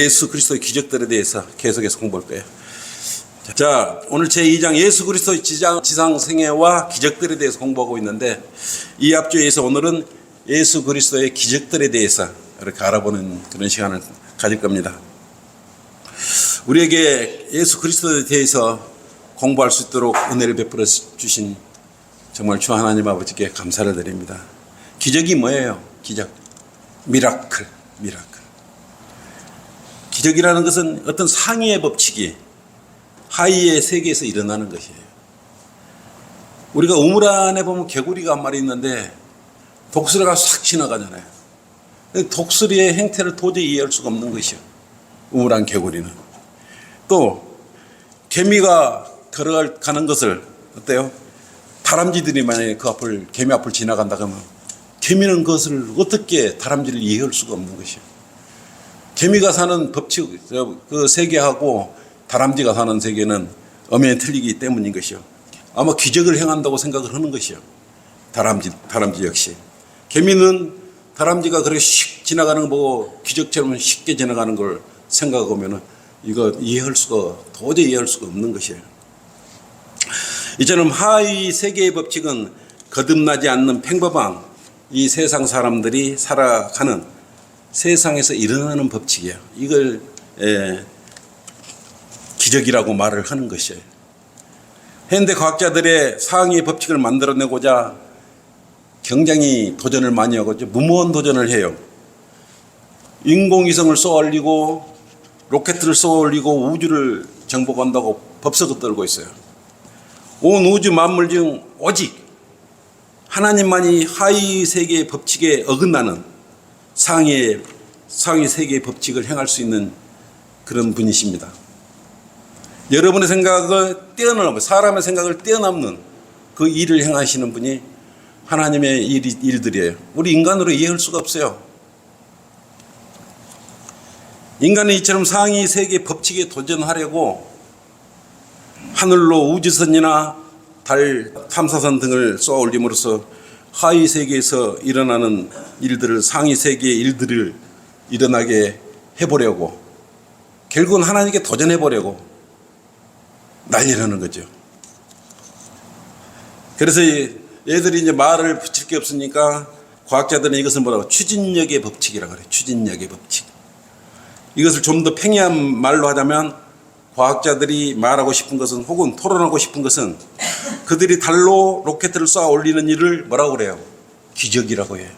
예수 그리스도의 기적들에 대해서 계속해서 공부할 거예요. 자, 오늘 제2장 예수 그리스도의 지상 생애와 기적들에 대해서 공부하고 있는데, 이 앞주에서 오늘은 예수 그리스도의 기적들에 대해서 이렇게 알아보는 그런 시간을 가질 겁니다. 우리에게 예수 그리스도에 대해서 공부할 수 있도록 은혜를 베풀어 주신 정말 주 하나님 아버지께 감사를 드립니다. 기적이 뭐예요? 기적. 미라클. 기적이라는 것은 어떤 상위의 법칙이 하위의 세계에서 일어나는 것이에요. 우리가 우물 안에 보면 개구리가 한 마리 있는데 독수리가 싹 지나가잖아요. 독수리의 행태를 도저히 이해할 수가 없는 것이요, 우물 안 개구리는. 또 개미가 걸어가는 것을 어때요? 다람쥐들이 만약에 그 앞을, 개미 앞을 지나간다 그러면 개미는 그것을 어떻게 다람쥐를 이해할 수가 없는 것이요. 개미가 사는 법칙, 그 세계하고 다람쥐가 사는 세계는 엄연히 틀리기 때문인 것이요. 아마 기적을 행한다고 생각을 하는 것이요. 다람쥐 역시. 개미는 다람쥐가 그렇게 씩 지나가는 거 보고 기적처럼 쉽게 지나가는 걸 생각하면 이거 도저히 이해할 수가 없는 것이에요. 이처럼 하위 세계의 법칙은 거듭나지 않는 평범한 이 세상 사람들이 살아가는 세상에서 일어나는 법칙이에요. 이걸 기적이라고 말을 하는 것이에요. 현대 과학자들의 상위 법칙을 만들어내고자 굉장히 도전을 많이 하고 무모한 도전을 해요. 인공위성을 쏘아 올리고 로켓을 쏘아 올리고 우주를 정복한다고 법석을 떨고 있어요. 온 우주 만물 중 오직 하나님만이 하위 세계의 법칙에 어긋나는 상위 세계의 법칙을 행할 수 있는 그런 분이십니다. 여러분의 생각을 뛰어넘는, 사람의 생각을 뛰어넘는 그 일을 행하시는 분이 하나님의 일들이에요. 우리 인간으로 이해할 수가 없어요. 인간은 이처럼 상위 세계의 법칙에 도전하려고 하늘로 우주선이나 달 탐사선 등을 쏘아 올림으로써 하위 세계에서 일어나는 일들을, 상위 세계의 일들을 일어나게 해보려고, 결국은 하나님께 도전해보려고 난리라는 거죠. 그래서 얘들이 이제 말을 붙일 게 없으니까 과학자들은 이것을 뭐라고? 추진력의 법칙이라고 그래요. 추진력의 법칙. 이것을 좀 더 팽이한 말로 하자면, 과학자들이 말하고 싶은 것은, 혹은 토론하고 싶은 것은, 그들이 달로 로켓을 쏘아 올리는 일을 뭐라고 그래요? 기적이라고 해요.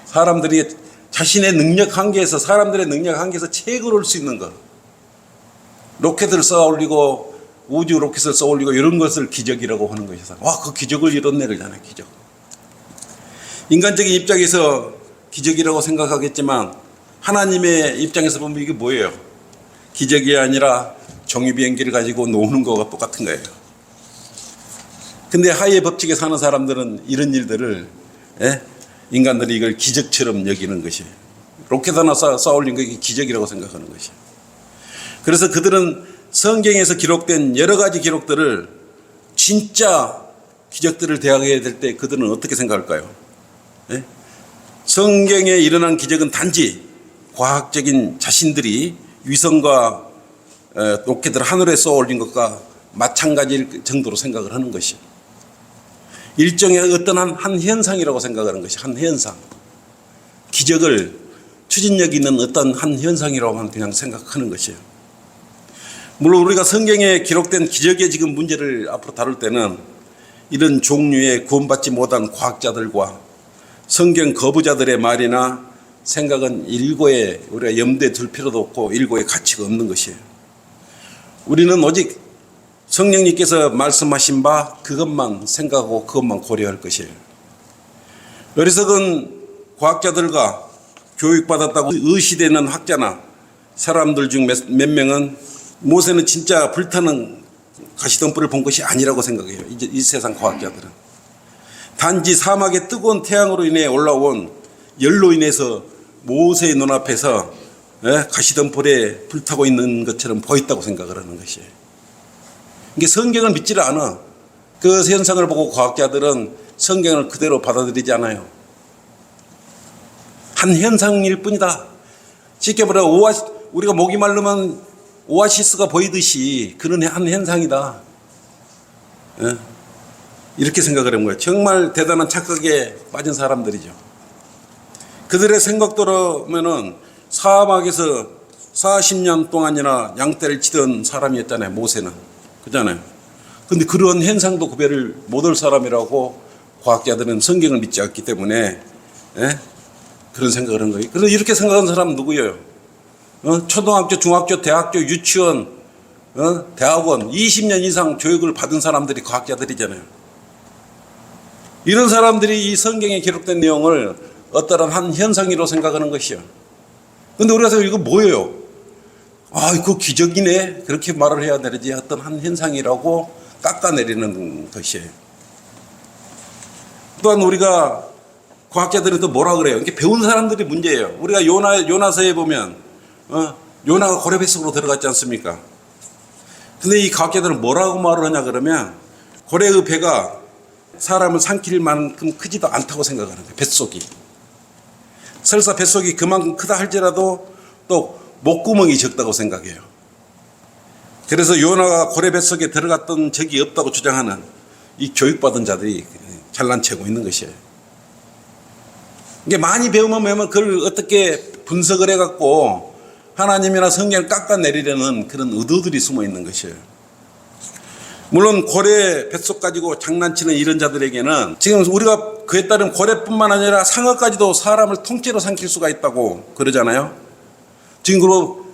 사람들이 자신의 능력 한계에서, 사람들의 능력 한계에서 최고를 올 수 있는 것, 로켓을 쏘아 올리고 우주 로켓을 쏘아 올리고 이런 것을 기적이라고 하는 것이죠. 와, 그 기적을 이뤄내 그러잖아요. 기적. 인간적인 입장에서 기적이라고 생각하겠지만 하나님의 입장에서 보면 이게 뭐예요? 기적이 아니라 종이 비행기를 가지고 노는 거가 똑같은 거예요. 근데 하위의 법칙에 사는 사람들은 이런 일들을, 인간들이 이걸 기적처럼 여기는 것이에요. 로켓 하나 쏘아 올린 거 이게 기적이라고 생각하는 것이에요. 그래서 그들은 성경에서 기록된 여러 가지 기록들을, 진짜 기적들을 대하게 될 때 그들은 어떻게 생각할까요? 성경에 일어난 기적은 단지 과학적인 자신들이 위성과 로켓을 하늘에 쏘아 올린 것과 마찬가지일 정도로 생각을 하는 것이요. 일종의 어떤 한 현상이라고 생각하는 것이, 한 현상. 기적을 추진력 있는 어떤 한 현상이라고만 그냥 생각하는 것이에요. 물론 우리가 성경에 기록된 기적의 지금 문제를 앞으로 다룰 때는 이런 종류의 구원받지 못한 과학자들과 성경 거부자들의 말이나 생각은 일고에 우리가 염두에 둘 필요도 없고 일고에 가치가 없는 것이에요. 우리는 오직 성령님께서 말씀하신 바 그것만 생각하고 그것만 고려할 것이에요. 어리석은 과학자들과 교육받았다고 의시되는 학자나 사람들 중 몇 명은 모세는 진짜 불타는 가시덤불을 본 것이 아니라고 생각해요. 이제 이 세상 과학자들은 단지 사막의 뜨거운 태양으로 인해 올라온 열로 인해서 모세의 눈앞에서 가시덤불에 불타고 있는 것처럼 보였다고 생각을 하는 것이에요. 이게 성경을 믿지를 않아. 그 현상을 보고 과학자들은 성경을 그대로 받아들이지 않아요. 한 현상일 뿐이다. 쉽게 말해 우리가 목이 마르면 오아시스가 보이듯이 그런 한 현상이다. 예? 이렇게 생각을 한 거예요. 정말 대단한 착각에 빠진 사람들이죠. 그들의 생각대로면은 사막에서 40년 동안이나 양떼를 치던 사람이었잖아요. 모세는. 그잖아요. 근데 그런 현상도 구별을 못할 사람이라고 과학자들은 성경을 믿지 않기 때문에 예? 그런 생각을 한 거예요. 그래서 이렇게 생각하는 사람은 누구예요? 초등학교, 중학교, 대학교, 유치원, 대학원 20년 이상 교육을 받은 사람들이 과학자들이잖아요. 이런 사람들이 이 성경에 기록된 내용을 어떠한 한 현상으로 생각하는 것이요. 근데 우리가 생각해 이거 뭐예요? 아, 이거 기적이네. 그렇게 말을 해야 되지. 어떤 한 현상이라고 깎아내리는 것이에요. 또한 우리가 과학자들은 또 뭐라 그래요? 이게 배운 사람들이 문제예요. 우리가 요나서에 보면 요나가 고래 뱃속으로 들어갔지 않습니까? 근데 이 과학자들은 뭐라고 말을 하냐 그러면 고래의 배가 사람을 삼킬 만큼 크지도 않다고 생각하는 거예요. 뱃속이. 설사 뱃속이 그만큼 크다 할지라도 또 목구멍이 적다고 생각해요. 그래서 요나가 고래 뱃속에 들어갔던 적이 없다고 주장하는 이 교육받은 자들이 잘난체고 있는 것이에요. 이게 많이 배우면 그걸 어떻게 분석을 해갖고 하나님이나 성경을 깎아내리려는 그런 의도들이 숨어 있는 것이에요. 물론 고래 뱃속 가지고 장난치는 이런 자들에게는 지금 우리가 그에 따른 고래뿐만 아니라 상어까지도 사람을 통째로 삼킬 수가 있다고 그러잖아요. 지금 그리고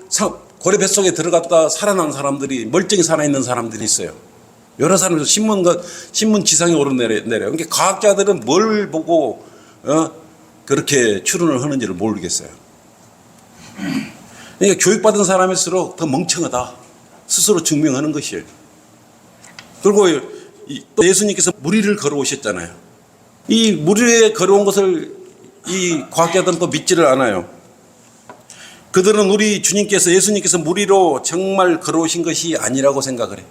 고래 뱃속에 들어갔다 살아난 사람들이 멀쩡히 살아있는 사람들이 있어요. 여러 사람들 신문 지상에 오르내려요. 그러니까 과학자들은 뭘 보고 그렇게 추론을 하는지를 모르겠어요. 그러니까 교육받은 사람일수록 더 멍청하다 스스로 증명하는 것이에요. 그리고 또 예수님께서 물 위를 걸어오셨잖아요. 이 물 위에 걸어온 것을 이 과학자들은 또 믿지를 않아요. 그들은 우리 주님께서 예수님께서 물 위로 정말 걸어오신 것이 아니라고 생각을 해요.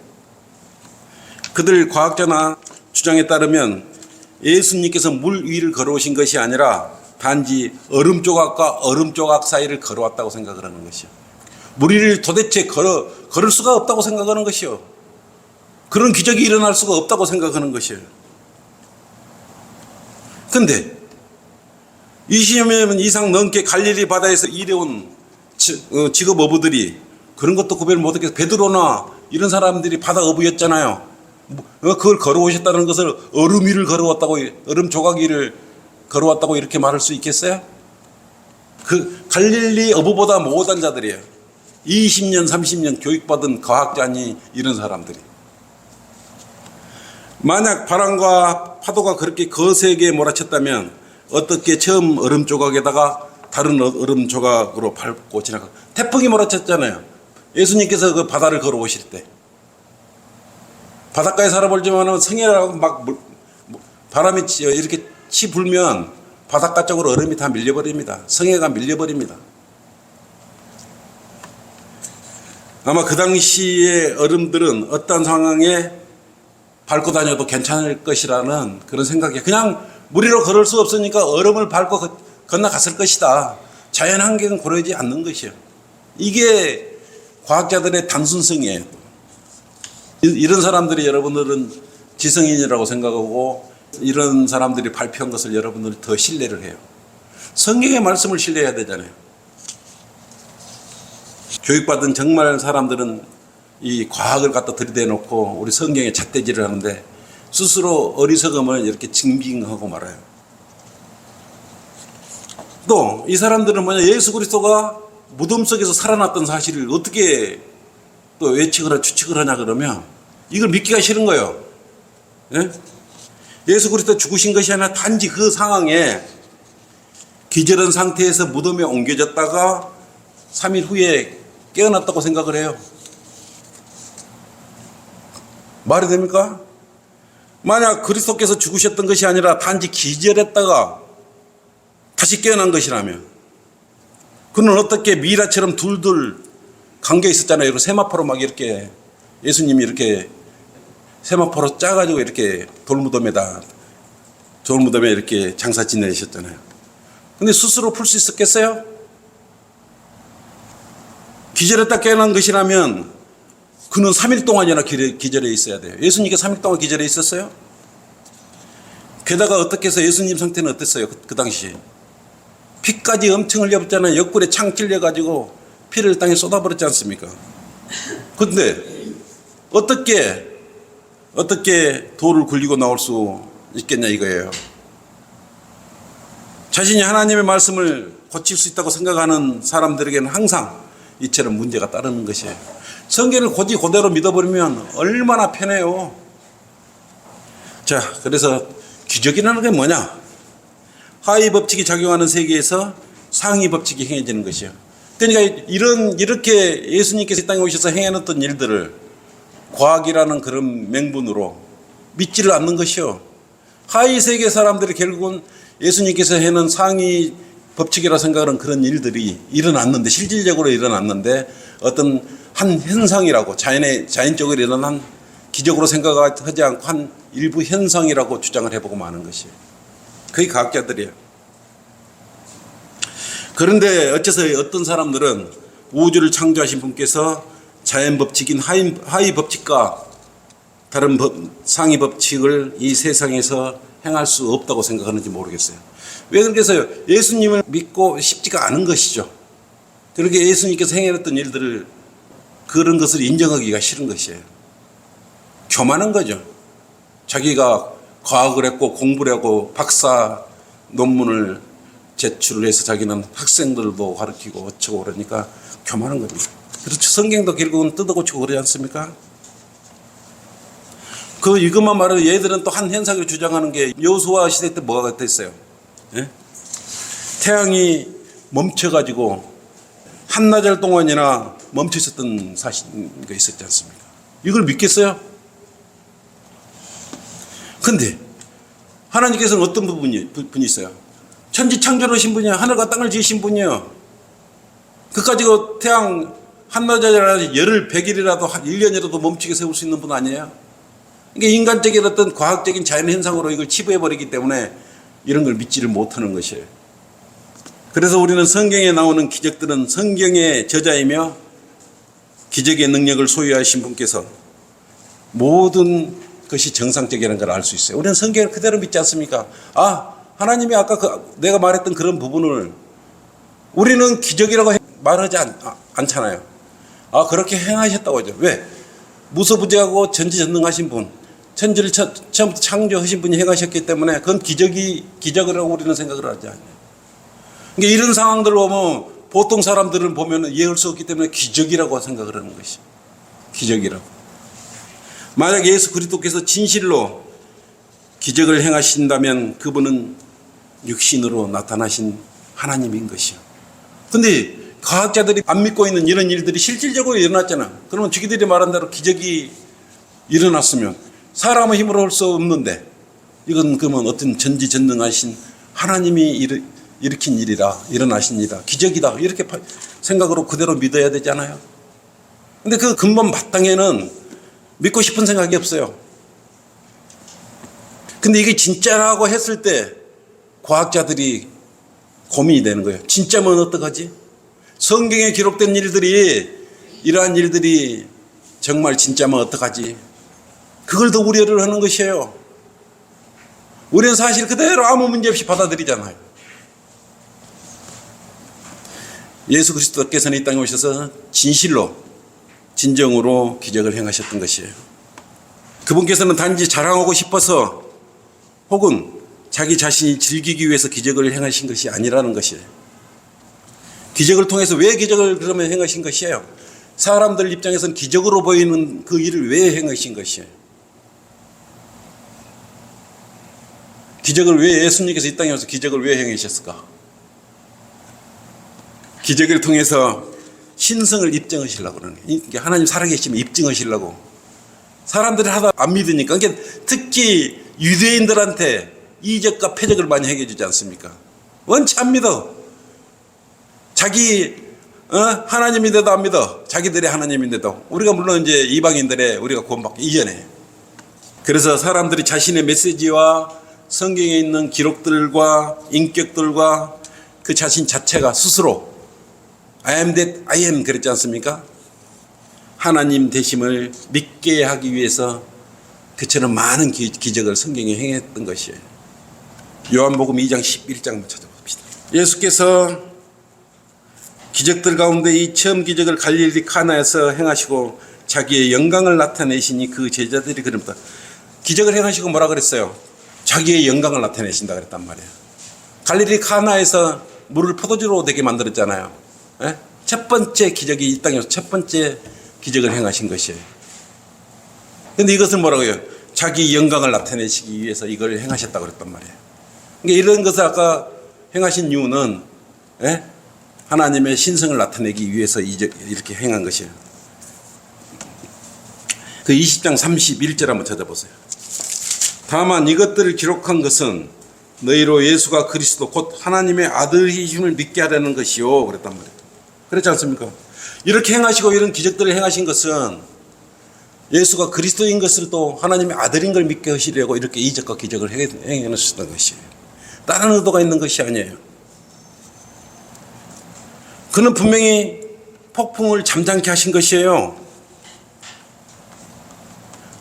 그들 과학자나 주장에 따르면 예수님께서 물 위를 걸어오신 것이 아니라 단지 얼음 조각과 얼음 조각 사이를 걸어왔다고 생각을 하는 것이요. 물 위를 도대체 걸을 수가 없다고 생각하는 것이요. 그런 기적이 일어날 수가 없다고 생각하는 것이에요. 근데 20년 이상 넘게 갈릴리 바다에서 일해온 직업 어부들이 그런 것도 구별 못하겠어. 베드로나 이런 사람들이 바다 어부였잖아요. 그걸 걸어오셨다는 것을 얼음 위를 걸어왔다고, 얼음 조각 위를 걸어왔다고 이렇게 말할 수 있겠어요? 그 갈릴리 어부보다 못한 자들이에요. 20년, 30년 교육받은 과학자니 이런 사람들이. 만약 바람과 파도가 그렇게 거세게 몰아쳤다면 어떻게 처음 얼음 조각에다가 다른 얼음 조각으로 밟고 지나가. 태풍이 몰아쳤잖아요. 예수님께서 그 바다를 걸어오실 때. 바닷가에 살아보지만 성해라고 막 바람이 이렇게 불면 바닷가 쪽으로 얼음이 다 밀려버립니다. 성해가 밀려버립니다. 아마 그 당시의 얼음들은 어떤 상황에 밟고 다녀도 괜찮을 것이라는 그런 생각이, 그냥 물 위로 걸을 수 없으니까 얼음을 밟고 건너갔을 것이다. 자연 환경은 고려하지 않는 것이에요. 이게 과학자들의 단순성이에요. 이런 사람들이 여러분들은 지성인이라고 생각하고 이런 사람들이 발표한 것을 여러분들이 더 신뢰를 해요. 성경의 말씀을 신뢰해야 되잖아요. 교육받은 정말 사람들은 이 과학을 갖다 들이대놓고 우리 성경에 잣대질을 하는데 스스로 어리석음을 이렇게 증빙하고 말아요. 또 이 사람들은 뭐냐, 예수 그리스도가 무덤 속에서 살아났던 사실을 어떻게 또 외측을 하냐, 추측을 하냐 그러면 이걸 믿기가 싫은 거예요. 예? 예수 그리스도 죽으신 것이 아니라 단지 그 상황에 기절한 상태에서 무덤에 옮겨졌다가 3일 후에 깨어났다고 생각을 해요. 말이 됩니까? 만약 그리스도께서 죽으셨던 것이 아니라 단지 기절했다가 다시 깨어난 것이라면 그는 어떻게 미라처럼 둘둘 감겨 있었잖아요. 세마포로 막 이렇게 예수님이 이렇게 세마포로 짜가지고 이렇게 돌무덤에 이렇게 장사 지내셨잖아요. 근데 스스로 풀 수 있었겠어요? 기절했다 깨어난 것이라면 그는 3일 동안이나 기절해 있어야 돼요. 예수님께 3일 동안 기절해 있었어요? 게다가 어떻게 해서 예수님 상태는 어땠어요? 그 당시 피까지 엄청 흘려붙잖아요. 옆구리에 창 찔려가지고 피를 땅에 쏟아버렸지 않습니까? 그런데 어떻게 돌을 굴리고 나올 수 있겠냐 이거예요. 자신이 하나님의 말씀을 고칠 수 있다고 생각하는 사람들에게는 항상 이처럼 문제가 따르는 것이에요. 성경을 그대로 믿어버리면 얼마나 편해요. 자, 그래서 기적이라는 게 뭐냐? 하위 법칙이 작용하는 세계에서 상위 법칙이 행해지는 것이에요. 그러니까 이렇게 예수님께서 이 땅에 오셔서 행해놨던 일들을 과학이라는 그런 명분으로 믿지를 않는 것이요. 하위 세계 사람들이 결국은 예수님께서 해놓은 상위 법칙이라 생각하는 그런 일들이 일어났는데, 실질적으로 일어났는데 어떤 한 현상이라고 자연적으로 일어난 기적으로 생각하지 않고 한 일부 현상이라고 주장을 해보고 마는 것이에요. 그게 과학자들이에요. 그런데 어째서 어떤 사람들은 우주를 창조하신 분께서 자연 법칙인 하위 법칙과 다른 상위 법칙을 이 세상에서 행할 수 없다고 생각하는지 모르겠어요. 왜 그렇게 해서요? 예수님을 믿고 싶지가 않은 것이죠. 그렇게 예수님께서 행해냈던 일들을 그런 것을 인정하기가 싫은 것이에요. 교만한 거죠. 자기가 과학을 했고 공부를 하고 박사 논문을 제출을 해서 자기는 학생들도 가르치고 어쩌고 그러니까 교만한 겁니다. 그렇죠. 성경도 결국은 뜯어고치고 그러지 않습니까? 이것만 말해도 얘들은 또 한 현상을 주장하는 게 여호수아 시대 때 뭐가 됐어요? 예? 태양이 멈춰가지고 한나절 동안이나 멈춰 있었던 사실이 있었지 않습니까? 이걸 믿겠어요? 근데 하나님께서는 어떤 분이 있어요? 천지 창조를 하신 분이야. 하늘과 땅을 지으신 분이에요. 그까지고 태양 한나절이라도 열흘 100일이라도 1년이라도 멈추게 세울 수 있는 분 아니에요? 이게 인간적인 어떤 과학적인 자연현상으로 이걸 치부해버리기 때문에 이런 걸 믿지를 못하는 것이에요. 그래서 우리는 성경에 나오는 기적들은 성경의 저자이며 기적의 능력을 소유하신 분께서 모든 것이 정상적이라는 걸 알 수 있어요. 우리는 성경을 그대로 믿지 않습니까? 하나님이 아까 내가 말했던 그런 부분을 우리는 기적이라고 말하지 않잖아요. 그렇게 행하셨다고 하죠. 왜? 무소부재하고 전지전능하신 분, 천지를 처음부터 창조하신 분이 행하셨기 때문에 그건 기적이라고 우리는 생각을 하지 않아요. 그러니까 이런 상황들을 보면 보통 사람들은 보면 이해할 수 없기 때문에 기적이라고 생각을 하는 것이죠. 기적이라고. 만약 예수 그리스도께서 진실로 기적을 행하신다면 그분은 육신으로 나타나신 하나님인 것이요. 근데 과학자들이 안 믿고 있는 이런 일들이 실질적으로 일어났잖아. 그러면 자기들이 말한 대로 기적이 일어났으면 사람의 힘으로 할 수 없는데 이건 그러면 어떤 전지전능하신 하나님이 일으킨 일이라, 일어나신 일이다, 기적이다 이렇게 생각으로 그대로 믿어야 되잖아요. 근데 그 근본 바탕에는 믿고 싶은 생각이 없어요. 근데 이게 진짜라고 했을 때 과학자들이 고민이 되는 거예요. 진짜면 어떡하지? 성경에 기록된 일들이, 이러한 일들이 정말 진짜면 어떡하지? 그걸 더 우려를 하는 것이에요. 우리는 사실 그대로 아무 문제 없이 받아들이잖아요. 예수 그리스도께서는 이 땅에 오셔서 진정으로 기적을 행하셨던 것이에요. 그분께서는 단지 자랑하고 싶어서 혹은 자기 자신이 즐기기 위해서 기적을 행하신 것이 아니라는 것이에요. 기적을 통해서 왜 기적을 그러면 행하신 것이에요? 사람들 입장에서는 기적으로 보이는 그 일을 왜 행하신 것이에요? 기적을 왜 예수님께서 이 땅에 와서 기적을 왜 행하셨을까? 기적을 통해서 신성을 입증하시려고 그러는 거예요. 하나님 살아계시면 입증하시려고. 사람들이 하다 안 믿으니까. 그러니까 특히 유대인들한테 이적과 표적을 많이 행해 주지 않습니까? 원치 안 믿어. 자기 하나님인데도 안 믿어. 자기들의 하나님인데도. 우리가 물론 이제 이방인들의 우리가 구원받기 이전에. 그래서 사람들이 자신의 메시지와 성경에 있는 기록들과 인격들과 그 자신 자체가 스스로 I am that I am 그랬지 않습니까? 하나님 되심을 믿게 하기 위해서 그처럼 많은 기적을 성경에 행했던 것이에요. 요한복음 2장 11장 찾아봅시다. 예수께서 기적들 가운데 이 처음 기적을 갈릴리 카나에서 행하시고 자기의 영광을 나타내시니 그 제자들이 그럽니다. 기적을 행하시고 뭐라 그랬어요? 자기의 영광을 나타내신다 그랬단 말이에요. 갈릴리 카나에서 물을 포도주로 되게 만들었잖아요. 예? 첫 번째 기적이 이 땅에서 첫 번째 기적을 행하신 것이에요. 그런데 이것을 뭐라고 해요? 자기 영광을 나타내시기 위해서 이걸 행하셨다고 그랬단 말이에요. 그러니까 이런 것을 아까 행하신 이유는 예? 하나님의 신성을 나타내기 위해서 이렇게 행한 것이에요. 그 20장 31절 한번 찾아보세요. 다만 이것들을 기록한 것은 너희로 예수가 그리스도 곧 하나님의 아들이심을 믿게 하려는 것이요 그랬단 말이에요. 그렇지 않습니까? 이렇게 행하시고 이런 기적들을 행하신 것은 예수가 그리스도인 것을 또 하나님의 아들인 걸 믿게 하시려고 이렇게 이적과 기적을 행해 놓으셨던 것이에요. 다른 의도가 있는 것이 아니에요. 그는 분명히 폭풍을 잠잠케 하신 것이에요.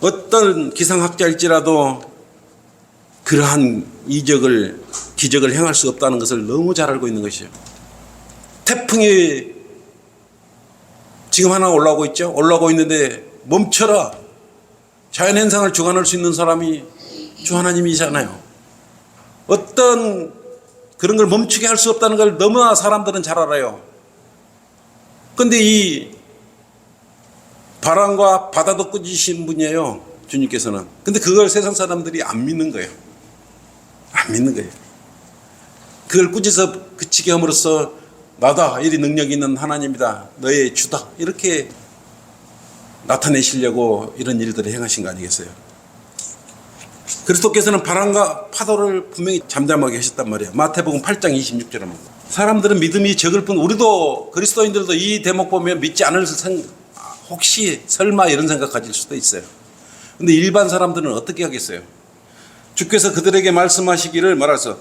어떤 기상학자일지라도 그러한 기적을 행할 수 없다는 것을 너무 잘 알고 있는 것이에요. 태풍이 지금 하나 올라오고 있죠. 올라오고 있는데 멈춰라. 자연현상을 주관할 수 있는 사람이 주 하나님이잖아요. 어떤 그런 걸 멈추게 할 수 없다는 걸 너무나 사람들은 잘 알아요. 그런데 이 바람과 바다도 꾸짖으신 분이에요. 주님께서는. 근데 그걸 세상 사람들이 안 믿는 거예요. 안 믿는 거예요. 그걸 꾸짖어 그치게 함으로써 나다. 이리 능력 있는 하나님이다. 너의 주다. 이렇게 나타내시려고 이런 일들을 행하신 거 아니겠어요? 그리스도께서는 바람과 파도를 분명히 잠잠하게 하셨단 말이에요. 마태복음 8장 26절에 보면 사람들은 믿음이 적을 뿐 우리도 그리스도인들도 이 대목 보면 믿지 않을 혹시 설마 이런 생각 가질 수도 있어요. 근데 일반 사람들은 어떻게 하겠어요? 주께서 그들에게 말씀하시기를 말하서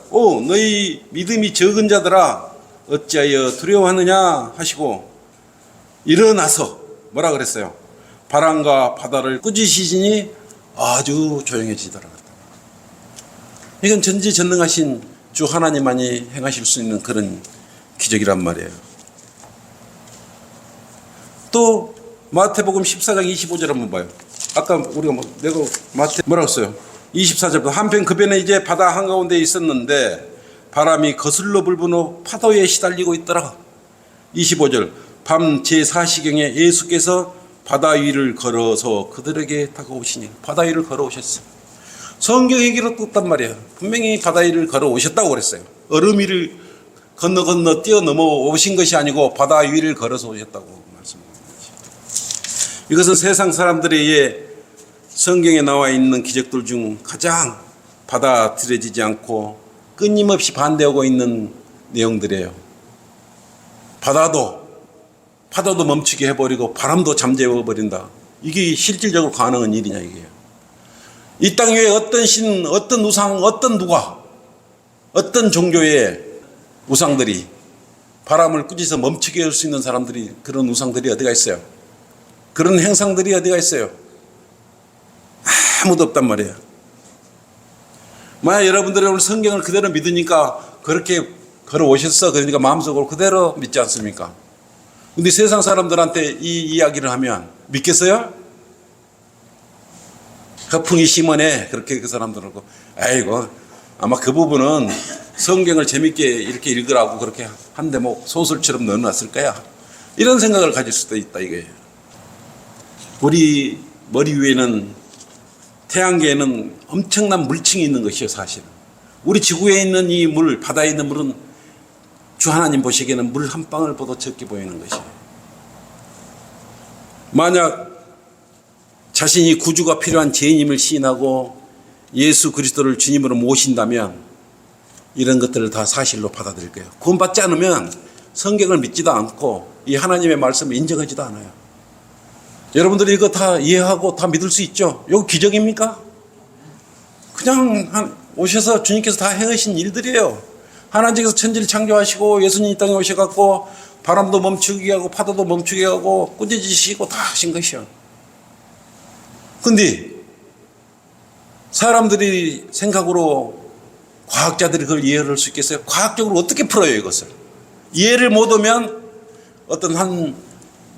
너희 믿음이 적은 자들아 어찌하여 두려워하느냐 하시고 일어나서 뭐라 그랬어요? 바람과 바다를 꾸짖으시니 아주 조용해지더라. 이건 전지전능하신 주 하나님만이 행하실 수 있는 그런 기적이란 말이에요. 또 마태복음 14장 25절 한번 봐요. 아까 우리가 내가 마태 뭐라고 써요? 24절부터 한편 그 배는 이제 바다 한가운데 있었는데 바람이 거슬러 불분 후 파도에 시달리고 있더라. 25절 밤 제4시경에 예수께서 바다 위를 걸어서 그들에게 다가오시니 바다 위를 걸어오셨어요. 성경 얘기로 떴단 말이에요. 분명히 바다 위를 걸어오셨다고 그랬어요. 얼음 위를 건너 뛰어넘어 오신 것이 아니고 바다 위를 걸어서 오셨다고 말씀합니다. 이것은 세상 사람들에 의해 성경에 나와 있는 기적들 중 가장 받아들여지지 않고 끊임없이 반대하고 있는 내용들이에요. 파도도 멈추게 해버리고 바람도 잠재워버린다. 이게 실질적으로 가능한 일이냐 이게요. 이 땅 위에 어떤 신, 어떤 우상, 어떤 종교의 우상들이 바람을 꾸짖어 멈추게 할 수 있는 사람들이 그런 우상들이 어디가 있어요? 그런 행상들이 어디가 있어요? 아무도 없단 말이에요. 만약 여러분들이 오늘 성경을 그대로 믿으니까 그렇게 걸어오셨어. 그러니까 마음속으로 그대로 믿지 않습니까? 근데 세상 사람들한테 이 이야기를 하면 믿겠어요? 허풍이 심하네. 그렇게 그 사람들하고 아이고 아마 그 부분은 성경을 재밌게 이렇게 읽으라고 그렇게 한 대목 소설처럼 넣어놨을 거야. 이런 생각을 가질 수도 있다 이거예요. 우리 머리 위에는 태양계에는 엄청난 물층이 있는 것이요 사실은. 우리 지구에 있는 이 물, 바다에 있는 물은 주 하나님 보시기에는 물 한 방울보다 적게 보이는 것이에요. 만약 자신이 구주가 필요한 죄인임을 시인하고 예수 그리스도를 주님으로 모신다면 이런 것들을 다 사실로 받아들일 거예요. 구원받지 않으면 성경을 믿지도 않고 이 하나님의 말씀을 인정하지도 않아요. 여러분들이 이거 다 이해하고 다 믿을 수 있죠? 이거 기적입니까? 그냥 오셔서 주님께서 다 행하신 일들이에요. 하나님께서 천지를 창조하시고 예수님이 이 땅에 오셔갖고 바람도 멈추게 하고 파도도 멈추게 하고 꾸짖으시고 다 하신 것이요. 근데 사람들이 생각으로 과학자들이 그걸 이해할 수 있겠어요? 과학적으로 어떻게 풀어요, 이것을? 이해를 못하면 어떤 한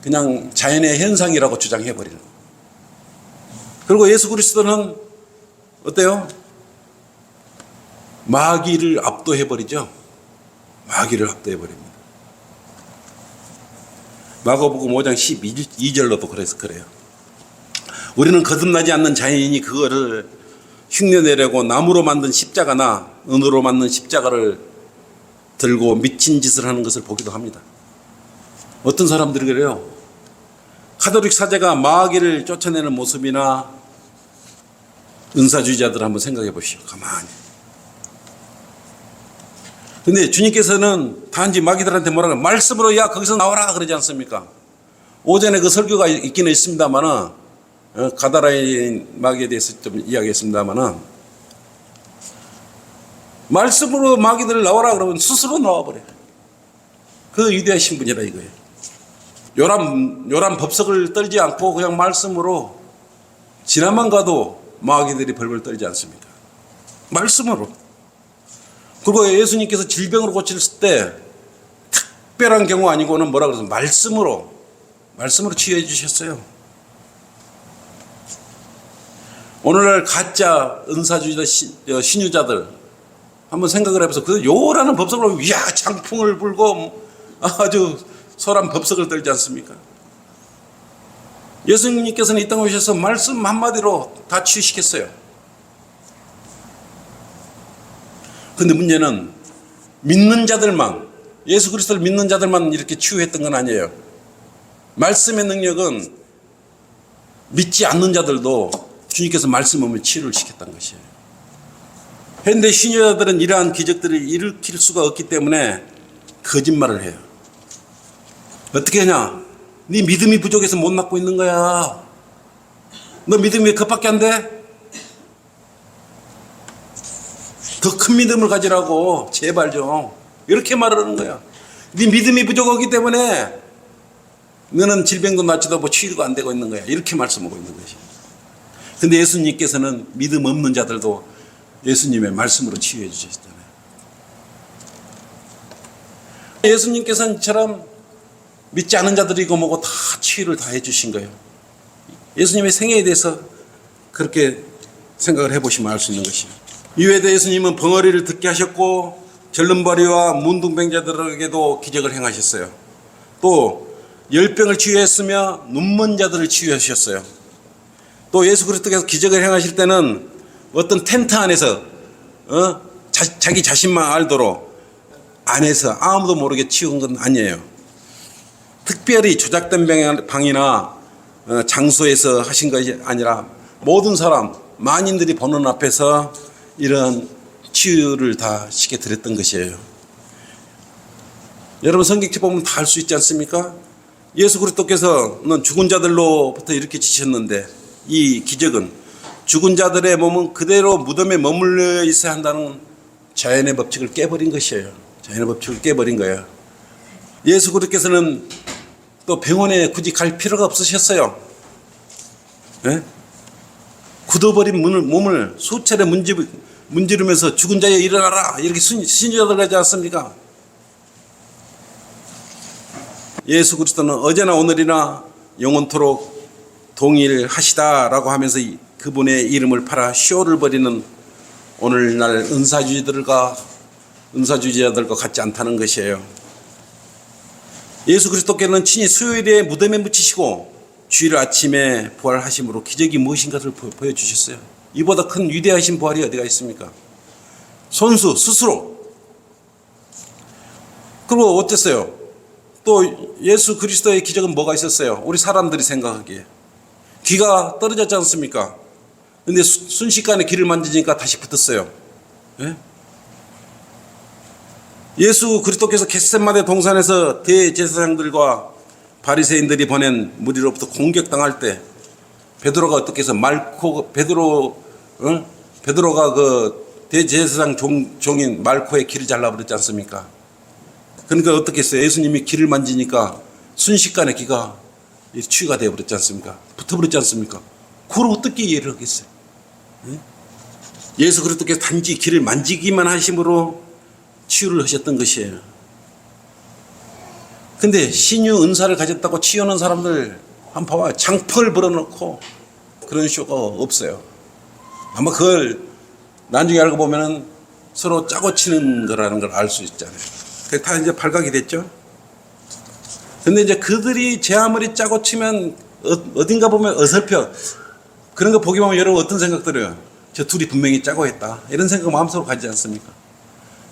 그냥 자연의 현상이라고 주장해버리는 거예요. 그리고 예수 그리스도는 어때요? 마귀를 압도해버리죠. 마귀를 압도해버립니다. 마가복음 5장 12절로도 그래서 그래요. 우리는 거듭나지 않는 자연인이 그거를 흉내내려고 나무로 만든 십자가나 은으로 만든 십자가를 들고 미친 짓을 하는 것을 보기도 합니다. 어떤 사람들이 그래요. 카톨릭 사제가 마귀를 쫓아내는 모습이나 은사주의자들 한번 생각해 보시오. 가만히. 근데 주님께서는 단지 마귀들한테 뭐라고 말씀으로 야 거기서 나와라 그러지 않습니까? 오전에 그 설교가 있기는 있습니다만은 가다라인 마귀에 대해서 좀 이야기했습니다만은 말씀으로 마귀들을 나와라 그러면 스스로 나와버려요. 그 위대하신 분이라 이거예요. 요란 법석을 떨지 않고 그냥 말씀으로 지나만 가도 마귀들이 벌벌 떨지 않습니까? 말씀으로. 그리고 예수님께서 질병으로 고쳤을 때 특별한 경우 아니고는 뭐라 그러죠? 말씀으로 치유해 주셨어요. 오늘날 가짜 은사주의자 신유자들 한번 생각을 해보세요. 그 요라는 법석으로 위야 장풍을 불고 아주 소란 법석을 떨지 않습니까? 예수님께서는 이 땅에 오셔서 말씀 한마디로 다 치유시켰어요. 근데 문제는 믿는 자들만, 예수 그리스도를 믿는 자들만 이렇게 치유했던 건 아니에요. 말씀의 능력은 믿지 않는 자들도 주님께서 말씀 오면 치유를 시켰다는 것이에요. 현대 신유자들은 이러한 기적들을 일으킬 수가 없기 때문에 거짓말을 해요. 어떻게 하냐? 네 믿음이 부족해서 못 낳고 있는 거야. 너 믿음이 왜 그밖에 안 돼? 더 큰 믿음을 가지라고 제발 좀 이렇게 말하는 거야. 네 믿음이 부족하기 때문에 너는 질병도 낫지도 뭐 치유가 안 되고 있는 거야. 이렇게 말씀하고 있는 것이. 근데 예수님께서는 믿음 없는 자들도 예수님의 말씀으로 치유해 주셨잖아요. 예수님께서는 이처럼 믿지 않은 자들이 이거 뭐고 다 치유를 다 해주신 거예요. 예수님의 생애에 대해서 그렇게 생각을 해보시면 알 수 있는 것이에요. 이외에도 예수님은 벙어리를 듣게 하셨고 절름발이와 문둥병자들에게도 기적을 행하셨어요. 또 열병을 치유했으며 눈먼 자들을 치유하셨어요. 또 예수 그리스도께서 기적을 행하실 때는 어떤 텐트 안에서 자기 자신만 알도록 안에서 아무도 모르게 치운 건 아니에요. 특별히 조작된 방이나 장소에서 하신 것이 아니라 모든 사람, 만인들이 보는 앞에서 이런 치유를 다 시켜드렸던 것이에요. 여러분 성경책 보면 다 알 수 있지 않습니까? 예수 그리스도께서는 죽은 자들로부터 이렇게 지셨는데 이 기적은 죽은 자들의 몸은 그대로 무덤에 머물러 있어야 한다는 자연의 법칙을 깨버린 것이에요. 자연의 법칙을 깨버린 거예요. 예수 그리스도께서는 또 병원에 굳이 갈 필요가 없으셨어요. 네? 굳어버린 몸을 수차례 문지르면서 죽은 자여 일어나라 이렇게 신유자들 하지 않습니까? 예수 그리스도는 어제나 오늘이나 영원토록 동일하시다라고 하면서 그분의 이름을 팔아 쇼를 벌이는 오늘날 은사주의자들과 같지 않다는 것이에요. 예수 그리스도께서는 친히 수요일에 무덤에 묻히시고 주일 아침에 부활하심으로 기적이 무엇인가를 보여주셨어요. 이보다 큰 위대하신 부활이 어디가 있습니까? 손수 스스로. 그리고 어땠어요? 또 예수 그리스도의 기적은 뭐가 있었어요? 우리 사람들이 생각하기에 귀가 떨어졌지 않습니까? 근데 순식간에 귀를 만지니까 다시 붙었어요. 예? 예수 그리스도께서 겟세마네 동산에서 대제사장들과 바리새인들이 보낸 무리로부터 공격당할 때 베드로가 어떻게 해서 베드로가 그 대제사장 종인 말코의 귀를 잘라버렸지 않습니까? 그러니까 어떻게 했어요? 예수님이 귀를 만지니까 순식간에 귀가 치유가 되어버렸지 않습니까? 붙어버렸지 않습니까? 그걸 어떻게 이해를 하겠어요? 예수 그리스도께서 단지 귀를 만지기만 하심으로 치유를 하셨던 것이에요. 근데 신유 은사를 가졌다고 치유하는 사람들 한번 봐봐요. 장풍을 불어넣고 그런 쇼가 없어요. 아마 그걸 나중에 알고 보면은 서로 짜고 치는 거라는 걸 알 수 있잖아요. 그게 다 이제 발각이 됐죠. 근데 이제 그들이 제 아무리 짜고 치면 어딘가 보면 어설퍼. 그런 거 보기 보면 여러분 어떤 생각 들어요? 저 둘이 분명히 짜고 했다. 이런 생각 마음속으로 가지 않습니까?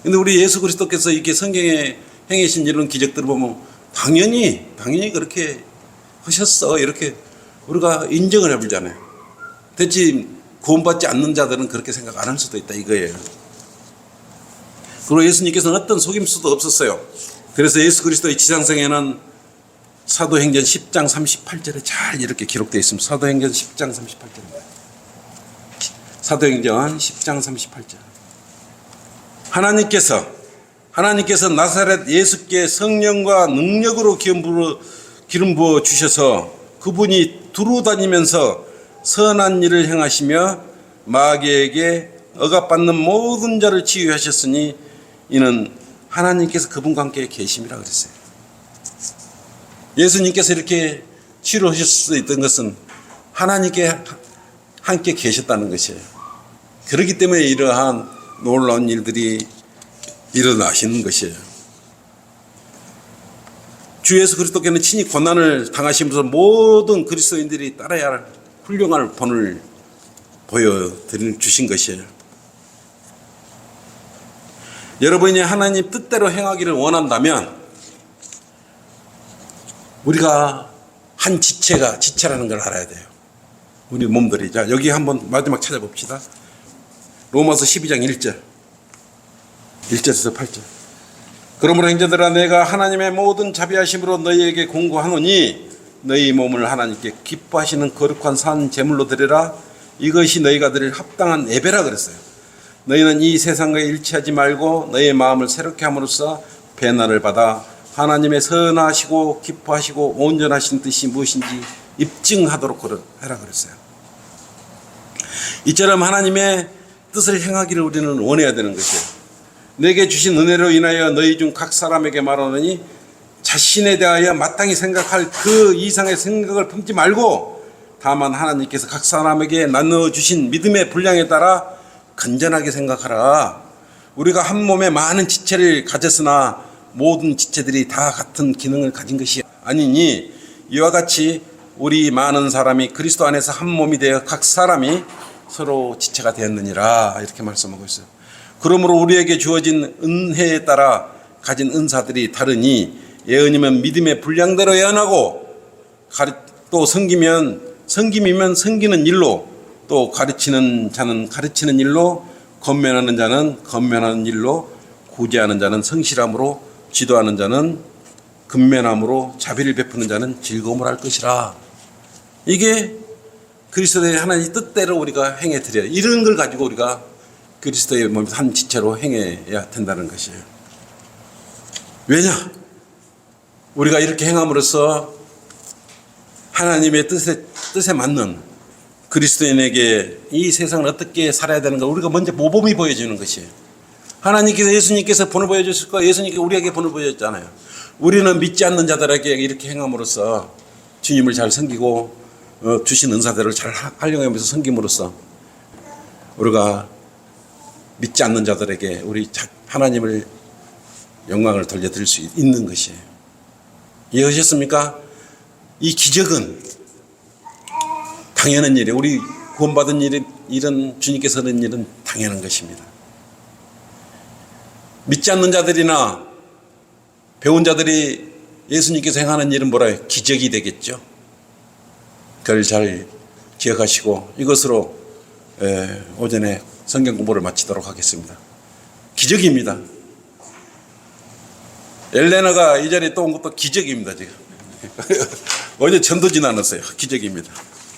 근데 우리 예수 그리스도께서 이렇게 성경에 행하신 이런 기적들을 보면 당연히 그렇게 하셨어. 이렇게 우리가 인정을 해보잖아요. 대체 구원받지 않는 자들은 그렇게 생각 안 할 수도 있다 이거예요. 그리고 예수님께서는 어떤 속임수도 없었어요. 그래서 예수 그리스도의 지상생에는 사도행전 10장 38절에 잘 이렇게 기록되어 있습니다. 사도행전 10장 38절입니다. 사도행전 10장 38절. 하나님께서 나사렛 예수께 성령과 능력으로 기름 부어 주셔서 그분이 두루 다니면서 선한 일을 행하시며 마귀에게 억압받는 모든 자를 치유하셨으니 이는 하나님께서 그분과 함께 계심이라 그랬어요. 예수님께서 이렇게 치료하실 수 있던 것은 하나님께 함께 계셨다는 것이에요. 그렇기 때문에 이러한 놀라운 일들이 일어나시는 것이에요. 주 예수 그리스도께는 친히 고난을 당하시면서 모든 그리스도인들이 따라야 할 훌륭한 본을 보여주신 것이에요. 여러분이 하나님 뜻대로 행하기를 원한다면 우리가 한 지체라는 걸 알아야 돼요. 우리 몸들이. 자, 여기 한번 마지막 찾아봅시다. 로마서 12장 1절에서 8절. 그러므로 형제들아 내가 하나님의 모든 자비하심으로 너희에게 공고하노니 너희 몸을 하나님께 기뻐하시는 거룩한 산 제물로 드리라. 이것이 너희가 드릴 합당한 예배라 그랬어요. 너희는 이 세상과 일치하지 말고 너희의 마음을 새롭게 함으로써 배난을 받아 하나님의 선하시고 기뻐하시고 온전하신 뜻이 무엇인지 입증하도록 해라 그랬어요. 이처럼 하나님의 뜻을 행하기를 우리는 원해야 되는 것이에요. 내게 주신 은혜로 인하여 너희 중 각 사람에게 말하노니 자신에 대하여 마땅히 생각할 그 이상의 생각을 품지 말고 다만 하나님께서 각 사람에게 나눠주신 믿음의 분량에 따라 건전하게 생각하라. 우리가 한 몸에 많은 지체를 가졌으나 모든 지체들이 다 같은 기능을 가진 것이 아니니 이와 같이 우리 많은 사람이 그리스도 안에서 한 몸이 되어 각 사람이 서로 지체가 되었느니라 이렇게 말씀하고 있어요. 그러므로 우리에게 주어진 은혜에 따라 가진 은사들이 다르니 예언이면 믿음의 분량대로 예언하고 또 섬김이면 섬기는 일로 또 가르치는 자는 가르치는 일로 권면하는 자는 권면하는 일로 구제하는 자는 성실함으로 지도하는 자는 근면함으로 자비를 베푸는 자는 즐거움을 할 것이라. 이게 그리스도의 하나님 뜻대로 우리가 행해 드려야 이런 걸 가지고 우리가 그리스도의 몸 한 지체로 행해야 된다는 것이에요. 왜냐? 우리가 이렇게 행함으로써 하나님의 뜻에 맞는 그리스도인에게 이 세상을 어떻게 살아야 되는가 우리가 먼저 모범이 보여주는 것이에요. 하나님께서 예수님께서 본을 보여주실 거 예수님께서 우리에게 본을 보여줬잖아요. 우리는 믿지 않는 자들에게 이렇게 행함으로써 주님을 잘 섬기고 주신 은사들을 잘 활용하면서 섬김으로써 우리가 믿지 않는 자들에게 우리 하나님을 영광을 돌려드릴 수 있는 것이에요. 이해하셨습니까? 이 기적은 당연한 일이에요. 우리 구원받은 일은 주님께서 하는 일은 당연한 것입니다. 믿지 않는 자들이나 배운 자들이 예수님께서 행하는 일은 뭐라요? 기적이 되겠죠. 그걸 잘 기억하시고 이것으로 오전에 성경 공부를 마치도록 하겠습니다. 기적입니다. 엘레나가 이 자리에 또 온 것도 기적입니다. 지금 어제 전도 지나눴어요. 기적입니다.